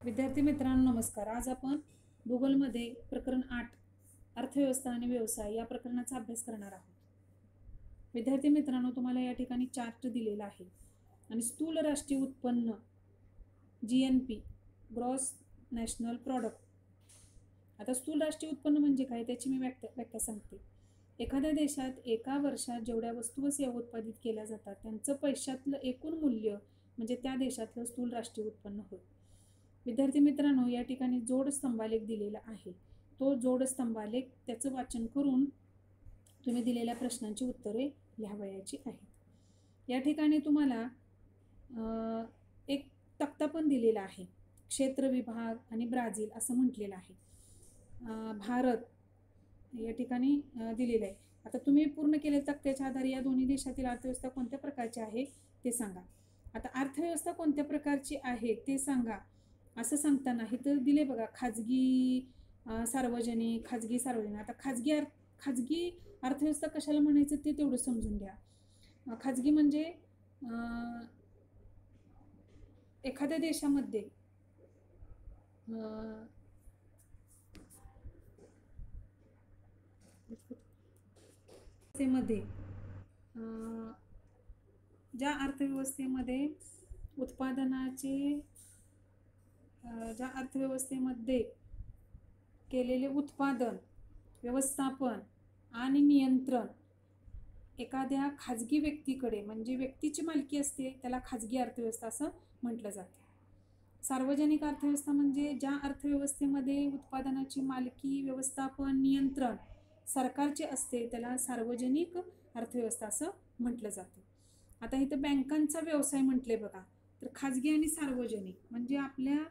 विद्यार्थी मित्रांनो नमस्कार. आज आपण भूगोलमध्ये प्रकरण 8 अर्थव्यवस्था आणि व्यवसाय या प्रकरणाचा अभ्यास करणार आहोत. विद्यार्थी मित्रांनो, तुम्हाला या ठिकाणी चार्ट दिलेला आहे आणि स्थूल राष्ट्रीय उत्पन्न GNP ग्रॉस नॅशनल प्रॉडक्ट. आता स्थूल राष्ट्रीय उत्पन्न म्हणजे काय त्याची मी व्याख्या सांगते. एखाद्या देशात एका वर्षात जेवढ्या वस्तू व सेवा उत्पादित केल्या जातात त्यांचं पैशातलं एकूण मूल्य म्हणजे त्या देशातलं स्थूल राष्ट्रीय उत्पन्न होय. विद्यार्थी मित्रांनो, या ठिकाणी जोड स्तंभालेख दिलेला आहे. तो जोड स्तंभालेख त्याचं वाचन करून तुम्ही दिलेल्या प्रश्नांची उत्तरे लिहावयाची आहेत. या ठिकाणी तुम्हाला एक तक्ता पण दिलेला आहे. क्षेत्र विभाग आणि ब्राझील असं म्हटलेलं आहे. भारत या ठिकाणी दिलेलं आहे. आता तुम्ही पूर्ण केलेल्या तक्त्याच्या आधारे या दोन्ही देशातील अर्थव्यवस्था कोणत्या प्रकारची आहे ते सांगा. आता अर्थव्यवस्था कोणत्या प्रकारची आहे ते सांगा असं सांगताना इथं दिले बघा, खाजगी सार्वजनिक, खाजगी सार्वजनिक. आता खाजगी अर्थव्यवस्था कशाला म्हणायचं ते तेवढं समजून घ्या. खाजगी म्हणजे एखाद्या देशामध्ये ज्या अर्थव्यवस्थेमध्ये केलेले उत्पादन, व्यवस्थापन आणि नियंत्रण एखाद्या खाजगी व्यक्तीकडे म्हणजे व्यक्तीची मालकी असते त्याला खाजगी अर्थव्यवस्था असं म्हटलं जाते. सार्वजनिक अर्थव्यवस्था म्हणजे ज्या अर्थव्यवस्थेमध्ये उत्पादनाची मालकी, व्यवस्थापन, नियंत्रण सरकारचे असते त्याला सार्वजनिक अर्थव्यवस्था असं म्हटलं जातं. आता इथं बँकांचा व्यवसाय म्हटले बघा, तर खाजगी आणि सार्वजनिक म्हणजे आपल्या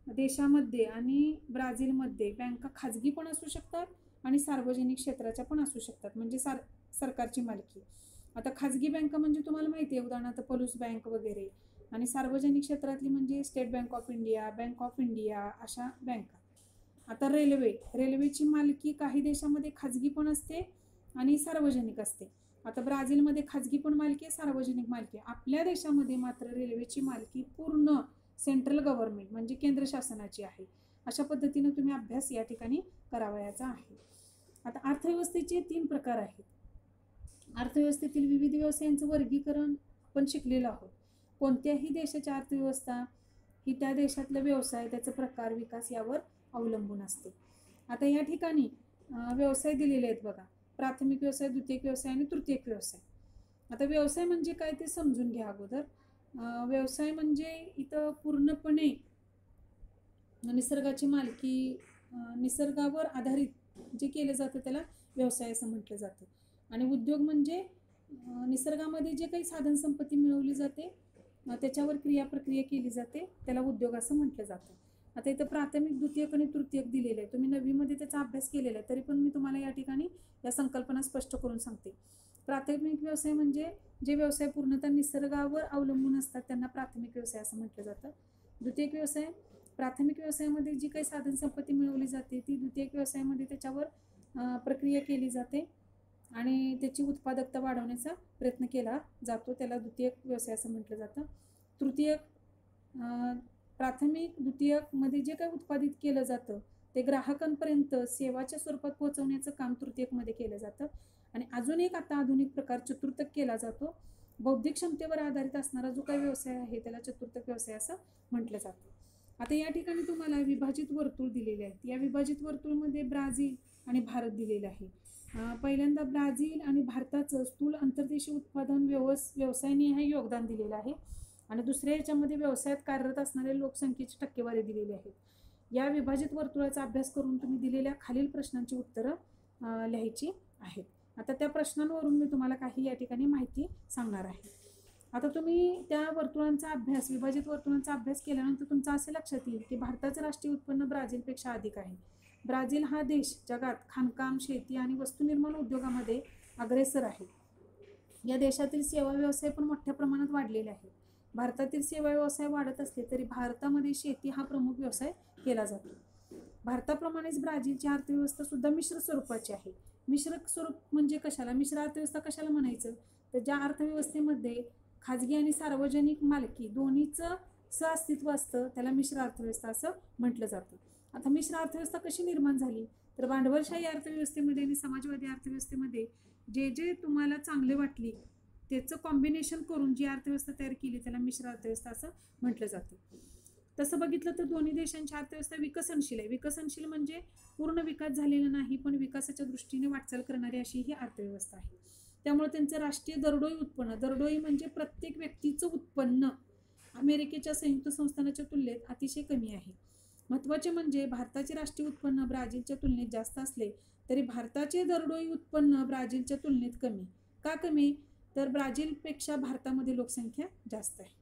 देशामध्ये आणि ब्राझीलमध्ये बँका खाजगी पण असू शकतात आणि सार्वजनिक क्षेत्राच्या पण असू शकतात म्हणजे सरकारची मालकी. आता खाजगी बँका म्हणजे तुम्हाला माहिती आहे, उदाहरणार्थ पलूस बँक वगैरे, आणि सार्वजनिक क्षेत्रातली म्हणजे state bank of India, bank of India अशा बँका. आता रेल्वेची मालकी काही देशामध्ये खाजगी पण असते आणि सार्वजनिक असते. आता ब्राझीलमध्ये खाजगी पण मालकी आहे, सार्वजनिक मालकी आहे. आपल्या देशामध्ये मात्र रेल्वेची मालकी पूर्ण सेंट्रल गव्हर्नमेंट म्हणजे केंद्र शासनाची आहे. अशा पद्धतीने तुम्ही अभ्यास या ठिकाणी करावयाचा आहे. आता अर्थव्यवस्थेचे 3 प्रकार आहेत. अर्थव्यवस्थेतील विविध व्यवसायांचं वर्गीकरण आपण शिकलेलो आहोत. कोणत्याही देशाची अर्थव्यवस्था ही त्या देशातला व्यवसाय, त्याचा प्रकार, विकास यावर अवलंबून असते. आता या ठिकाणी व्यवसाय दिलेले आहेत बघा, प्राथमिक व्यवसाय, द्वितीयक व्यवसाय आणि तृतीयक व्यवसाय. आता व्यवसाय म्हणजे काय ते समजून घ्या अगोदर. व्यवसाय म्हणजे इथं पूर्णपणे निसर्गाची मालकी, निसर्गावर आधारित जे केलं जातं त्याला व्यवसाय असं म्हटलं जातं. आणि उद्योग म्हणजे निसर्गामध्ये जे काही साधन संपत्ती मिळवली जाते त्याच्यावर क्रिया प्रक्रिया केली जाते त्याला उद्योग असं म्हटलं जातं. आता इथं प्राथमिक, द्वितीयक आणि तृतीयक दिलेलं आहे. तुम्ही 9वीमध्ये त्याचा अभ्यास केलेला आहे, तरी पण मी तुम्हाला या ठिकाणी या संकल्पना स्पष्ट करून सांगते. प्राथमिक व्यवसाय म्हणजे जे व्यवसाय पूर्णतः निसर्गावर अवलंबून असतात त्यांना प्राथमिक व्यवसाय असं म्हटलं जातं. द्वितीयक व्यवसाय, प्राथमिक व्यवसायामध्ये जी काही साधन संपत्ती मिळवली जाते ती द्वितीयक व्यवसायामध्ये त्याच्यावर प्रक्रिया केली जाते आणि त्याची उत्पादकता वाढवण्याचा प्रयत्न केला जातो, त्याला द्वितीयक व्यवसाय असं म्हटलं जातं. तृतीयक, प्राथमिक, द्वितीयकमध्ये जे काही उत्पादित केलं जातं ते ग्राहकांपर्यंत सेवाच्या स्वरूपात पोहोचवण्याचं काम तृतीयकमध्ये केलं जातं. आणि अजून एक आता आधुनिक प्रकार चतुर्थक केला जातो. बौद्धिक क्षमतेवर आधारित असणारा जो काही व्यवसाय आहे त्याला चतुर्थक व्यवसाय असं म्हटलं जातं. आता या ठिकाणी तुम्हाला विभाजित वर्तुळ दिलेले आहेत. या विभाजित वर्तुळमध्ये ब्राझील आणि भारत दिलेले आहे. पहिल्यांदा ब्राझील आणि भारताचं स्थूल अंतर्देशीय उत्पादन व्यवसायाने योगदान दिलेलं आहे आणि दुसऱ्या याच्यामध्ये व्यवसायात कार्यरत असणाऱ्या लोकसंख्येची टक्केवारी दिलेली आहे. या विभाजित वर्तुळाचा अभ्यास करून तुम्ही दिलेल्या खालील प्रश्नांची उत्तरं लिहायची आहेत. आता त्या प्रश्नांवरून मी तुम्हाला काही या ठिकाणी माहिती सांगणार आहे. आता तुम्ही त्या वर्तुळांचा अभ्यास, विभाजित वर्तुळांचा अभ्यास केल्यानंतर तुमचं असे लक्षात येईल की भारताचं राष्ट्रीय उत्पन्न ब्राझीलपेक्षा अधिक आहे. ब्राझील हा देश जगात खाणकाम, शेती आणि वस्तुनिर्माण उद्योगामध्ये अग्रेसर आहे. या देशातील सेवा व्यवसाय पण मोठ्या प्रमाणात वाढलेले आहेत. भारतातील सेवा व्यवसाय वाढत असले तरी भारतामध्ये शेती हा प्रमुख व्यवसाय केला जातो. भारताप्रमाणेच ब्राझीलची अर्थव्यवस्था सुद्धा मिश्र स्वरूपाची आहे. मिश्र स्वरूप म्हणजे कशाला, मिश्र अर्थव्यवस्था कशाला म्हणायचं, तर ज्या अर्थव्यवस्थेमध्ये खाजगी आणि सार्वजनिक मालकी दोन्हीचं सहअस्तित्व असतं त्याला मिश्र अर्थव्यवस्था असं म्हटलं जातं. आता मिश्र अर्थव्यवस्था कशी निर्माण झाली तर भांडवलशाही अर्थव्यवस्थेमध्ये आणि समाजवादी अर्थव्यवस्थेमध्ये जे जे तुम्हाला चांगले वाटली त्याचं कॉम्बिनेशन करून जी अर्थव्यवस्था तयार केली त्याला मिश्र अर्थव्यवस्था असं म्हटलं जातं. तसं बघितलं तर दोन्ही देशांची अर्थव्यवस्था विकसनशील आहे. विकसनशील म्हणजे पूर्ण विकास झालेला नाही पण विकासाच्या दृष्टीने वाटचाल करणारी अशी ही अर्थव्यवस्था आहे. त्यामुळे त्यांचं राष्ट्रीय दरडोई उत्पन्न, दरडोई म्हणजे प्रत्येक व्यक्तीचं उत्पन्न अमेरिकेच्या संयुक्त संस्थानाच्या तुलनेत अतिशय कमी आहे. महत्त्वाचे म्हणजे भारताचे राष्ट्रीय उत्पन्न ब्राझीलच्या तुलनेत जास्त असले तरी भारताचे दरडोई उत्पन्न ब्राझीलच्या तुलनेत कमी. का कमी तर ब्राझीलपेक्षा भारतामध्ये लोकसंख्या जास्त आहे.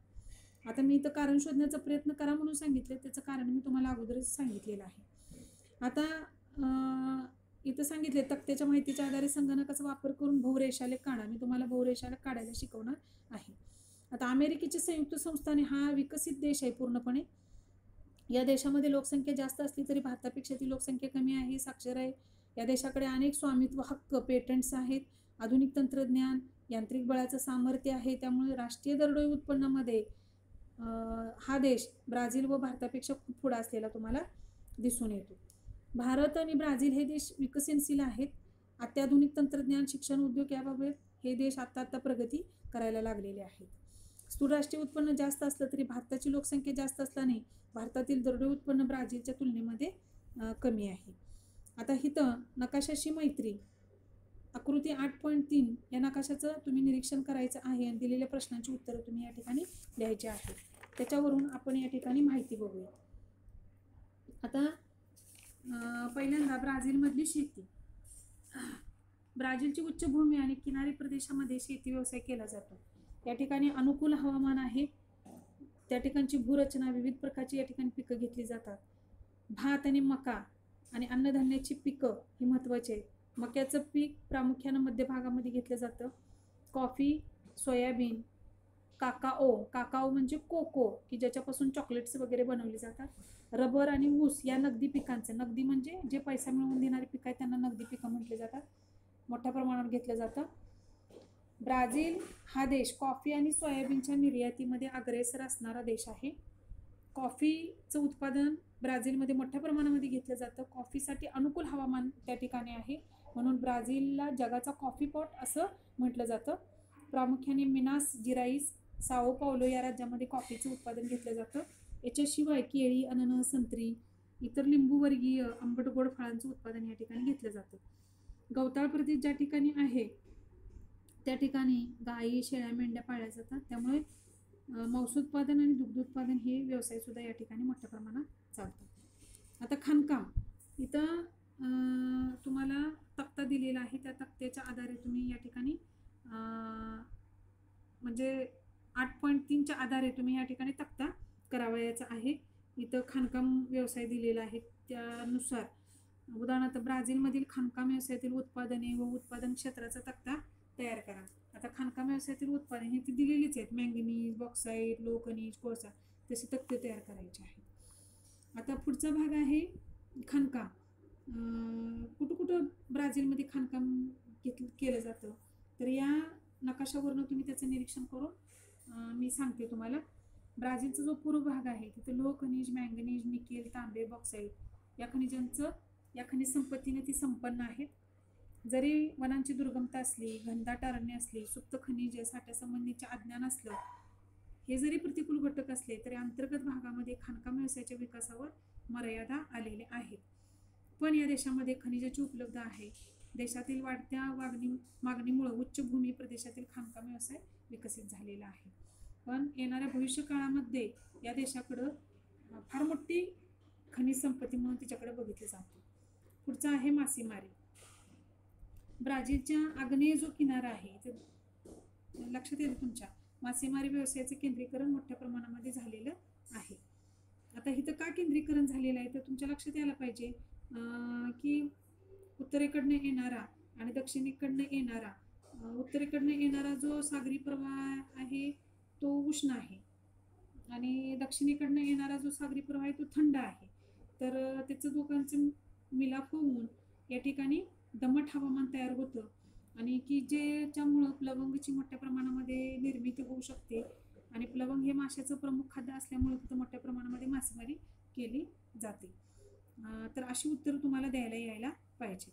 आता मी इथं कारण शोधण्याचा प्रयत्न करा म्हणून सांगितले, त्याचं कारण मी तुम्हाला अगोदरच सांगितलेलं आहे. आता इथं सांगितले तक्त्याच्या माहितीच्या आधारे संगणकाचा वापर करून बहुरेषालेख काढा. मी तुम्हाला बहुरेषालेख काढायला शिकवणार आहे. आता अमेरिकेचे संयुक्त संस्थाने हा विकसित देश आहे पूर्णपणे. या देशामध्ये लोकसंख्या जास्त असली तरी भारतापेक्षा ती लोकसंख्या कमी आहे, साक्षर आहे. या देशाकडे अनेक स्वामित्व हक्क, पेटंट्स आहेत, आधुनिक तंत्रज्ञान, यांत्रिक बळाचं सामर्थ्य आहे. त्यामुळे राष्ट्रीय दरडोई उत्पन्नामध्ये हा देश ब्राझील व भारतापेक्षा खूप पुढे असलेला तुम्हाला दिसून येतो. भारत आणि ब्राझील हे देश विकसनशील आहेत. अत्याधुनिक तंत्रज्ञान, शिक्षण, उद्योग याबाबत हे देश आता प्रगती करायला लागलेले आहेत. स्थूल राष्ट्रीय उत्पन्न जास्त असलं तरी भारताची लोकसंख्या जास्त असल्याने भारतातील दरडोई उत्पन्न ब्राझीलच्या तुलनेमध्ये कमी आहे. आता इथं नकाशाशी मैत्री आकृती 8.3 या नकाशाचं तुम्ही निरीक्षण करायचं आहे आणि दिलेल्या प्रश्नांची उत्तरं तुम्ही या ठिकाणी लिहायची आहेत. त्याच्यावरून आपण या ठिकाणी माहिती बघूया. आता पहिल्यांदा ब्राझीलमधली शेती. ब्राझीलची उच्चभूमी आणि किनारी प्रदेशामध्ये शेती व्यवसाय केला जातो. या ठिकाणी अनुकूल हवामान आहे. त्या ठिकाणची भूरचना, विविध प्रकारची या ठिकाणी पिकं घेतली जातात. भात आणि मका आणि अन्नधान्याची पिकं ही महत्त्वाची आहेत. मक्याचं पीक प्रामुख्यानं मध्य भागामध्ये घेतलं जातं. कॉफी, सोयाबीन, काकाओ म्हणजे कोको की ज्याच्यापासून चॉकलेट्स वगैरे बनवली जातात. रबर आणि ऊस या नगदी पिकांचं, नगदी म्हणजे जे पैसा मिळवून देणारी पिकं आहेत त्यांना नगदी पिकं म्हटले जातात, मोठ्या प्रमाणावर घेतलं जातं. ब्राझील हा देश कॉफी आणि सोयाबीनच्या निर्यातीमध्ये अग्रेसर असणारा देश आहे. कॉफीचं उत्पादन ब्राझीलमध्ये मोठ्या प्रमाणामध्ये घेतलं जातं. कॉफीसाठी अनुकूल हवामान त्या ठिकाणी आहे म्हणून ब्राझीलला जगाचा कॉफी पॉट असं म्हटलं जातं. प्रामुख्याने मिनास जिराईस, साओ पावलो या राज्यामध्ये कॉफीचं उत्पादन घेतलं जातं. याच्याशिवाय केळी, अननस, संत्री, इतर लिंबूवर्गीय आंबट गोड फळांचं उत्पादन या ठिकाणी घेतलं जातं. गवताळ प्रदेश ज्या ठिकाणी आहे त्या ठिकाणी गायी, शेळ्या, मेंढ्या पाळल्या जातात. त्यामुळे मांस उत्पादन आणि दुग्ध उत्पादन हे व्यवसाय सुद्धा या ठिकाणी मोठ्या प्रमाणात चालतो. आता खाणकाम. इथं तुम्हाला तक्ता दिलेला आहे. त्या तक्त्याच्या आधारे तुम्ही या ठिकाणी म्हणजे 8.3च्या आधारे तुम्ही या ठिकाणी तक्ता करावयाचा आहे. इथं खाणकाम व्यवसाय दिलेला आहे. त्यानुसार उदाहरणार्थ ब्राझीलमधील खाणकाम व्यवसायातील उत्पादने व उत्पादन क्षेत्राचा तक्ता तयार करा. आता खाणकाम व्यवसायातील उत्पादन हे ती दिलेलीच आहेत. मँगनीज, बॉक्साईट, लोहखनिज, कोळसा, तसे तक्ते तयार करायचे आहेत. आता पुढचा भाग आहे खाणकाम. कुठं ब्राझीलमध्ये खाणकाम केलं जातं तर या नकाशावरून तुम्ही त्याचं निरीक्षण करून मी सांगते तुम्हाला. ब्राझीलचा जो पूर्व भाग आहे तिथे लोहखनिज, मँगनीज, निकेल, तांबे, बॉक्साईट या खनिज संपत्तीने ती संपन्न आहेत. जरी वनांची दुर्गमता असली, घनदाट अरण्य असली, सुप्त खनिज साठ्यासंबंधीचे अज्ञान असलं, हे जरी प्रतिकूल घटक असले तरी अंतर्गत भागामध्ये खाणकाम व्यवसायाच्या विकासावर मर्यादा आलेल्या आहेत. पण या देशामध्ये खनिजाची उपलब्ध आहे. देशातील वाढत्या मागणीमुळे उच्चभूमी प्रदेशातील खाणकाम व्यवसाय विकसित झालेला आहे. पण येणाऱ्या भविष्य काळामध्ये या देशाकडं फार मोठी खनिज संपत्ती म्हणून तिच्याकडे बघितलं जातं. पुढचा आहे मासेमारी. ब्राझीलच्या आग्नेय जो किनारा आहे लक्षात येईल तुमच्या, मासेमारी व्यवसायाचे केंद्रीकरण मोठ्या प्रमाणामध्ये झालेलं आहे. आता इथं का केंद्रीकरण झालेलं आहे तर तुमच्या लक्षात यायला पाहिजे की उत्तरेकडनं येणारा आणि दक्षिणेकडनं येणारा, उत्तरेकडनं येणारा जो सागरी प्रवाह आहे तो उष्ण आहे आणि दक्षिणेकडनं येणारा जो सागरी प्रवाह आहे तो थंड आहे. तर त्याचं दोघांचं मिलाप होऊन या ठिकाणी दमट हवामान तयार होतं आणि की ज्याच्यामुळं प्लवंगची मोठ्या प्रमाणामध्ये निर्मिती होऊ शकते आणि प्लवंग हे माशाचं प्रमुख खाद्य असल्यामुळे तिथं मोठ्या प्रमाणामध्ये मासेमारी केली जाते. तर अशी उत्तर तुम्हाला द्यायला यायला पाहिजे.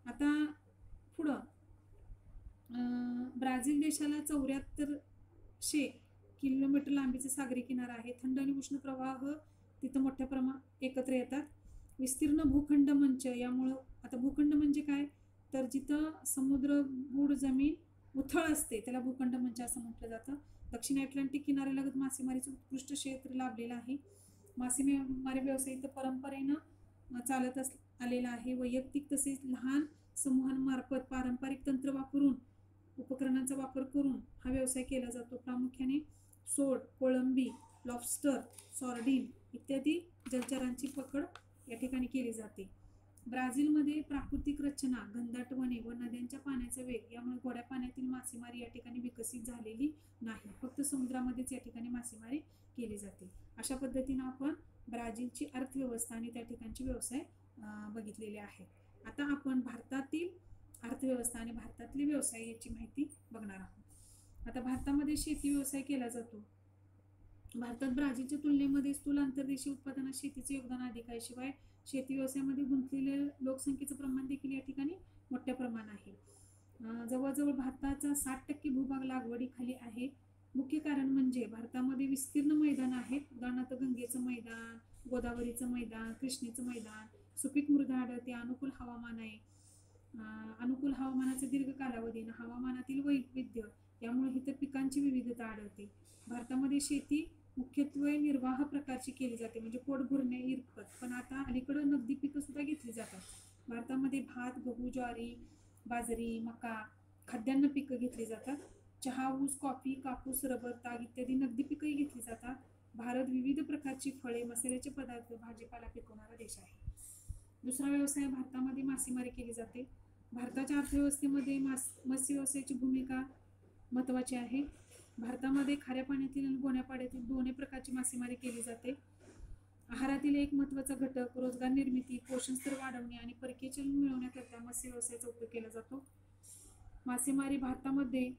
आता पुढं ब्राझील देशाला 7400 किलोमीटर लांबीचा सागरी किनारा आहे. थंड आणि उष्ण प्रवाह तिथं मोठ्या प्रमाणात एकत्र येतात. विस्तीर्ण भूखंड मंच, यामुळं आता भूखंड म्हणजे काय, तर जिथं समुद्र गूढ जमीन उथळ असते त्याला भूखंड मंच असं म्हटलं जातं. दक्षिण अटलांटिक किनाऱ्यालगत मासेमारीचं उत्कृष्ट क्षेत्र लाभलेलं आहे. मासेमारी व्यवसाय इथं परंपरेनं चालत आलेला आहे. वैयक्तिक तसेच लहान समूहांमार्फत पारंपरिक तंत्र वापरून, उपकरणांचा वापर करून हा व्यवसाय केला जातो. प्रामुख्याने सोड, कोळंबी, लॉबस्टर, सॉर्डिन इत्यादी जलचरांची पकड या ठिकाणी केली जाते. ब्राझीलमध्ये प्राकृतिक रचना, घनदाट वने व नद्यांच्या पाण्याचा वेग यामुळे गोड्या पाण्यातील मासेमारी या ठिकाणी विकसित झालेली नाही. फक्त समुद्रामध्येच या ठिकाणी मासेमारी केली जाते. अशा पद्धतीनं आपण ब्राझीलची अर्थव्यवस्था आणि त्या ठिकाणचे व्यवसाय बघितलेले आहेत. आता आपण भारतातील अर्थव्यवस्था आणि भारतातले व्यवसाय याची माहिती बघणार आहोत. आता भारतामध्ये शेती व्यवसाय केला जातो. भारतात ब्राझीलच्या तुलनेमध्ये स्थूल आंतरदेशीय उत्पादनात शेतीचे योगदान अधिक आहे. शिवाय शेती व्यवसायामध्ये गुंतलेल्या लोकसंख्येचं प्रमाण देखील या ठिकाणी मोठ्या प्रमाणात आहे. जवळजवळ भारताचा 60% भूभाग लागवडीखाली आहे. मुख्य कारण म्हणजे भारतामध्ये विस्तीर्ण मैदान आहेत. उदाहरणार्थ गंगेचं मैदान, गोदावरीचं मैदान, कृष्णेचं मैदान, सुपीक मृदा आढळते, अनुकूल हवामान आहे. अनुकूल हवामानाचे दीर्घ कालावधीनं हवामानातील वैविध्य यामुळे इथं पिकांची विविधता आढळते. भारतामध्ये शेती मुख्यत्वे निर्वाह प्रकारची केली जाते, म्हणजे पोट भरणे इतपत, पण आता अलीकडं नगदी पिकं सुद्धा घेतली जातात. भारतामध्ये भात, गहू, ज्वारी, बाजरी, मका, खाद्यान्न पिकं घेतली जातात. चहा, ऊस, कॉफी, कापूस, रबर, ताग इत्यादी नगदी पिकंही घेतली जातात. भारत विविध प्रकारची फळे, मसाल्याचे पदार्थ, भाजीपाला पिकवणारा देश आहे. दुसरा व्यवसाय, भारतामध्ये मासेमारी केली जाते. भारताच्या अर्थव्यवस्थेमध्ये मत्स्य व्यवसायाची भूमिका महत्त्वाची आहे. भारतामध्ये खाऱ्या पाण्यातील आणि गोड्या पाण्यातील दोन्ही प्रकारची मासेमारी केली जाते. आहारातील एक महत्त्वाचा घटक, रोजगार निर्मिती, पोषण स्तर वाढवणे आणि परकीय चलन मिळवण्याकरता मत्स्य व्यवसायाचा उपयोग केला जातो. मासेमारी भारतामध्ये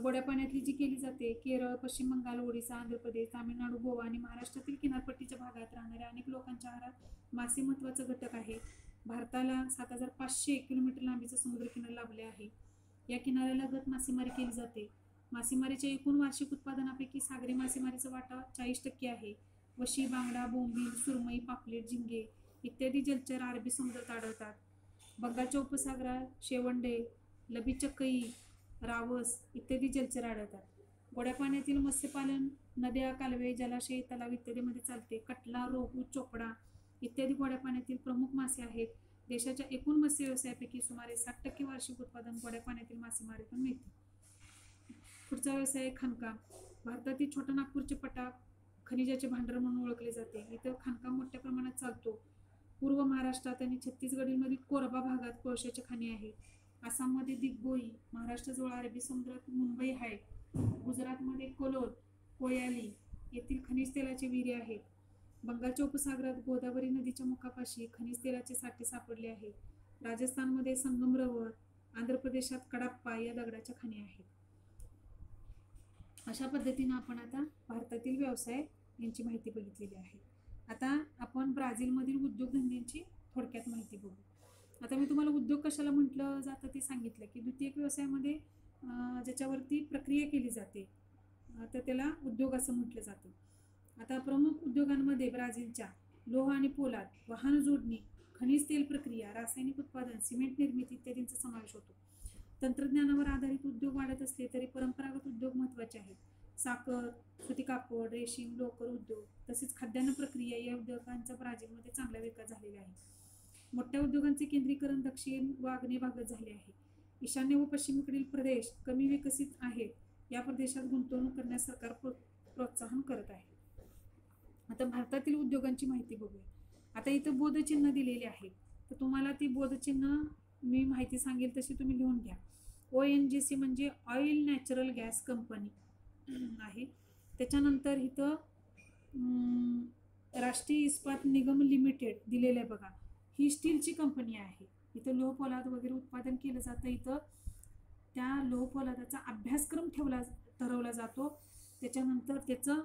गोड्या पाण्यातली जी केली जाते, केरळ, पश्चिम बंगाल, ओडिसा, आंध्र प्रदेश, तामिळनाडू, गोवा आणि महाराष्ट्रातील किनारपट्टीच्या भागात राहणाऱ्या अनेक लोकांच्या आहारात मासे महत्त्वाचा घटक आहे. भारताला 7500 किलोमीटर लांबीचा समुद्रकिनारा लाभले आहे. या किनाऱ्यालगत मासेमारी केली जाते. मासेमारीच्या एकूण वार्षिक उत्पादनापैकी सागरी मासेमारीचा वाटा 40% आहे. वशी, बांगडा, बोंबील, सुरमई, पापलेट, झिंगे इत्यादी जलचर अरबी समुद्रात आढळतात. बंगालच्या उपसागरात शेवंडे, लबिचकई, रावस इत्यादी जलचर आढळतात. गोड्या पाण्यातील मत्स्यपालन नद्या, कालवे, जलाशय, तलाव इत्यादीमध्ये चालते. कटला, रोहू, चोपडा इत्यादी गोड्या पाण्यातील प्रमुख मासे आहेत. देशाच्या एकूण मत्स्य व्यवसायापैकी सुमारे 60% वार्षिक उत्पादन गोड्या पाण्यातील मासेमारीतून मिळते. पुढचा व्यवसाय, खाणकाम. भारतातील छोटा नागपूरचे पटाक खनिजाचे भांडार म्हणून ओळखले जाते. इथं खाणकाम मोठ्या प्रमाणात चालतो. पूर्व महाराष्ट्रात आणि छत्तीसगडमधील कोरबा भागात कोळशाच्या खाणी आहेत. आसाममध्ये दिग्बोई, महाराष्ट्राजवळ अरबी समुद्रात मुंबई हाय, गुजरातमध्ये कलोल, कोयाली येथील खनिज तेलाचे विहिरी आहेत. बंगालच्या उपसागरात गोदावरी नदीच्या मुखापाशी खनिज तेलाचे साठे सापडले आहेत. राजस्थानमध्ये संगमरवर, आंध्र प्रदेशात कडाप्पा या दगडाच्या खाणी आहेत. अशा पद्धतीनं आपण आता भारतातील व्यवसाय यांची माहिती बघितलेली आहे. आता आपण ब्राझीलमधील उद्योगधंद्यांची थोडक्यात माहिती बघू. आता मी तुम्हाला उद्योग कशाला म्हटलं जातं ते सांगितलं की द्वितीयक व्यवसायामध्ये ज्याच्यावरती प्रक्रिया केली जाते तर त्याला उद्योग असं म्हटलं जातं. आता प्रमुख उद्योगांमध्ये ब्राझीलच्या लोह आणि पोलाद, वाहन जोडणी, खनिज तेल प्रक्रिया, रासायनिक उत्पादन, सिमेंट निर्मिती इत्यादींचा समावेश होतो. तंत्रज्ञानावर आधारित उद्योग वाढत असले तरी परंपरागत उद्योग महत्त्वाचे आहेत. साखर, सुती कापड, रेशीम, लोकर उद्योग तसेच खाद्यान्न प्रक्रिया या उद्योगांचा ब्राझीलमध्ये चांगला विकास झालेला आहे. मोठ्या उद्योगांचे केंद्रीकरण दक्षिण व आग्नेय भागात झाले आहे. ईशान्य व पश्चिमेकडील प्रदेश कमी विकसित आहेत. या प्रदेशात गुंतवणूक करण्यास सरकार प्रोत्साहन करत आहे. आता भारतातील उद्योगांची माहिती बघूया. आता इथं बोधचिन्ह दिलेले आहे, तर तुम्हाला ती बोधचिन्ह मी माहिती सांगेल तशी तुम्ही लिहून घ्या. ONGC म्हणजे ऑइल नॅचरल गॅस कंपनी आहे. त्याच्यानंतर इथं राष्ट्रीय इस्पात निगम लिमिटेड दिलेलं आहे बघा, ही स्टीलची कंपनी आहे. इथं लोहपोलाद वगैरे उत्पादन केलं जातं. इथं त्या लोहपोलादाचा अभ्यासक्रम ठरवला जातो. त्याच्यानंतर त्याचं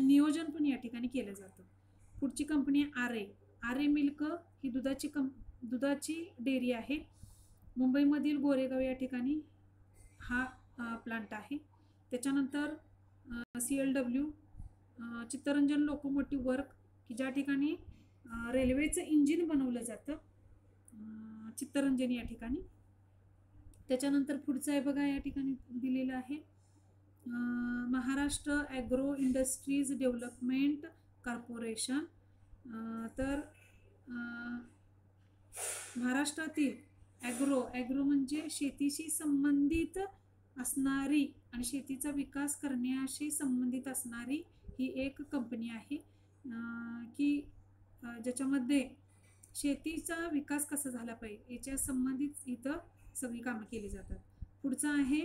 नियोजन पण या ठिकाणी केलं जातं. पुढची कंपनी आहे आरे मिल्क. ही दुधाची डेअरी आहे. मुंबईमधील गोरेगाव या ठिकाणी हा प्लांट आहे. त्याच्यानंतर CLW चित्तरंजन लोकोमोटिव्ह वर्क, की ज्या ठिकाणी रेल्वेचं इंजिन बनवलं जातं चित्तरंजन या ठिकाणी. त्याच्यानंतर पुढचं आहे बघा, या ठिकाणी दिलेलं आहे Maharashtra agro industries development corporation. तर महाराष्ट्रातील ॲग्रो म्हणजे शेतीशी संबंधित असणारी आणि शेतीचा विकास करण्याशी संबंधित असणारी ही एक कंपनी आहे की ज्याच्यामध्ये शेतीचा विकास कसा झाला पाहिजे याच्या संबंधित इथं सगळी कामं केली जातात. पुढचं आहे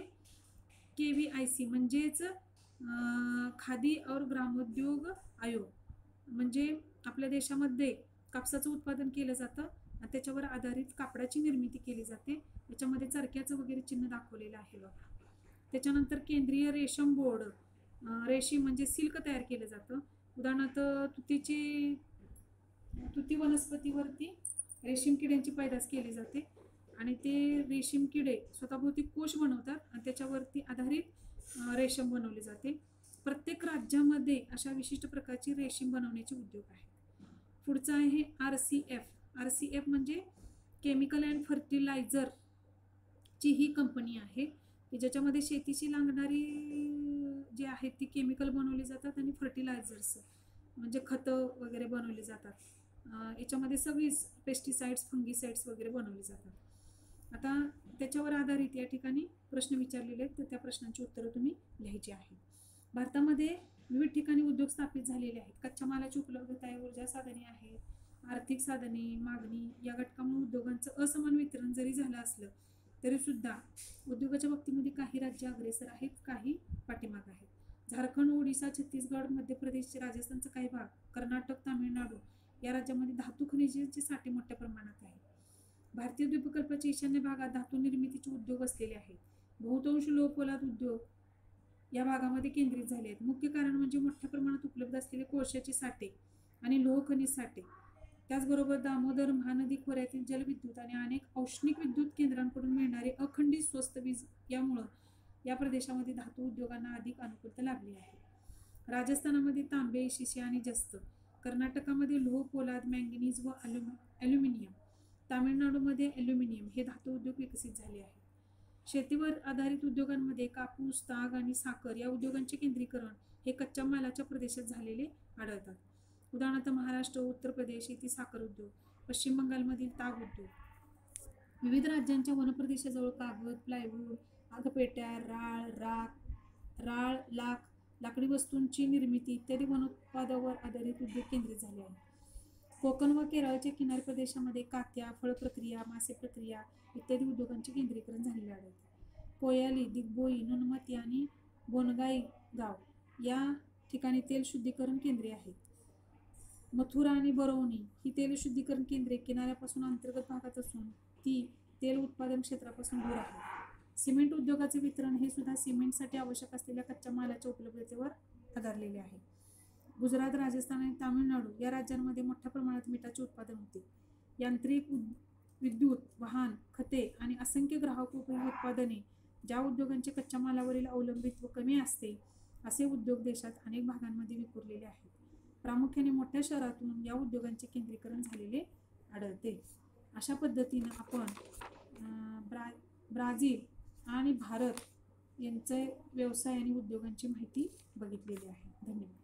KVIC म्हणजेच खादी और ग्रामोद्योग आयोग. म्हणजे आपल्या देशामध्ये कापसाचं उत्पादन केलं जातं आणि त्याच्यावर आधारित कापडाची निर्मिती केली जाते. याच्यामध्ये चरख्याचं वगैरे चिन्ह दाखवलेलं आहे बघा. त्याच्यानंतर केंद्रीय रेशीम बोर्ड. रेशीम म्हणजे सिल्क तयार केलं जातं. उदाहरणार्थ तुती वनस्पतीवरती रेशीम किड्यांची पैदास केली जाते आणि ते रेशीम किडे स्वतःभोवती कोश बनवतात आणि त्याच्यावरती आधारित रेशीम बनवले जाते. प्रत्येक राज्यामध्ये अशा विशिष्ट प्रकारची रेशीम बनवण्याचे उद्योग आहेत. पुढचं आहे RCF म्हणजे केमिकल अँड फर्टिलायझर ची ही कंपनी आहे की ज्याच्यामध्ये शेतीशी लागणारी जे आहेत ती केमिकल बनवली जातात आणि फर्टिलायझर्स म्हणजे खतं वगैरे बनवली जातात. याच्यामध्ये सगळीच पेस्टिसाइड्स फंगिसाइड्स वगैरे बनवली जातात. आता त्याच्यावर आधारित या ठिकाणी प्रश्न विचारलेले आहेत, तर त्या प्रश्नांची उत्तरं तुम्ही लिहायची आहेत. भारतामध्ये विविध ठिकाणी उद्योग स्थापित झालेले आहेत. कच्च्या मालाची उपलब्धता आहे, ऊर्जा साधने आहेत, आर्थिक साधने, मागणी या घटकामुळे उद्योगांचं असमान वितरण जरी झालं असलं तरी सुद्धा उद्योगाच्या बाबतीमध्ये काही राज्य अग्रेसर आहेत, काही पाठीमाग आहेत. झारखंड, ओडिशा, छत्तीसगड, मध्य प्रदेश, राजस्थानचा काही भाग, कर्नाटक, तामिळनाडू या राज्यामध्ये धातू खनिजांचे साठे मोठ्या प्रमाणात आहे. भारतीय द्वीपकल्पाच्या ईशान्य भागात धातू निर्मितीचे उद्योग असलेले आहेत. बहुतांश लोह पोलाद उद्योग या भागामध्ये केंद्रित झाले आहेत. मुख्य कारण म्हणजे मोठ्या प्रमाणात उपलब्ध असलेले कोळशाचे साठे आणि लोह खनिज साठे. त्याचबरोबर दामोदर महानदी खोऱ्यातील जलविद्युत आणि अनेक औष्णिक विद्युत केंद्रांकडून मिळणारे अखंडित स्वस्त वीज यामुळं या प्रदेशामध्ये धातू उद्योगांना अधिक अनुकूलता लाभली आहे. राजस्थानामध्ये तांबे, शिसे आणि जस्त, कर्नाटकामध्ये लोह पोलाद, मॅंगनीज व ॲल्युमिनियम, तामिळनाडूमध्ये ॲल्युमिनियम हे धातू उद्योग विकसित झाले आहेत. शेतीवर आधारित उद्योगांमध्ये कापूस, ताग आणि साखर या उद्योगांचे केंद्रीकरण हे कच्च्या मालाच्या प्रदेशात झालेले आढळतात. उदाहरणार्थ महाराष्ट्र, उत्तर प्रदेश येथील साखर उद्योग, पश्चिम बंगालमधील ताग उद्योग. विविध राज्यांच्या वनप्रदेशाजवळ कागद, प्लायवूड, आगपेट्या, राळ, लाकडी वस्तूंची निर्मिती इत्यादी वनोत्पादनावर आधारित उद्योग केंद्रित झाले आहेत. कोकण व केरळच्या किनारी प्रदेशामध्ये कात्या, फळ प्रक्रिया, मासे प्रक्रिया इत्यादी उद्योगांचे केंद्रीकरण झालेले आढळते. कोयाली, दिग्बोई, नुनमती आणि बोनगाई गाव या ठिकाणी तेल शुद्धीकरण केंद्रे आहेत. मथुरा आणि बरौनी ही तेल शुद्धीकरण केंद्रे किनाऱ्यापासून अंतर्गत भागात असून ती तेल उत्पादन क्षेत्रापासून दूर आहे. सिमेंट उद्योगाचे वितरण हे सुद्धा सिमेंटसाठी आवश्यक असलेल्या कच्च्या मालाच्या उपलब्धतेवर आधारलेले आहे. गुजरात, राजस्थान आणि तामिळनाडू या राज्यांमध्ये मोठ्या प्रमाणात मिठाचे उत्पादन होते. यांत्रिक, विद्युत, वाहन, खते आणि असंख्य ग्राहक उपयोगी उत्पादने ज्या उद्योगांचे कच्च्या मालावरील अवलंबित्व कमी असते असे उद्योग देशात अनेक भागांमध्ये विखुरलेले आहेत. प्रामुख्याने मोठ्या शहरातून या उद्योगांचे केंद्रीकरण झालेले आढळते. अशा पद्धतीनं आपण ब्राझील आणि भारत यांचे व्यवसाय आणि उद्योगांची माहिती बघितलेली आहे. धन्यवाद.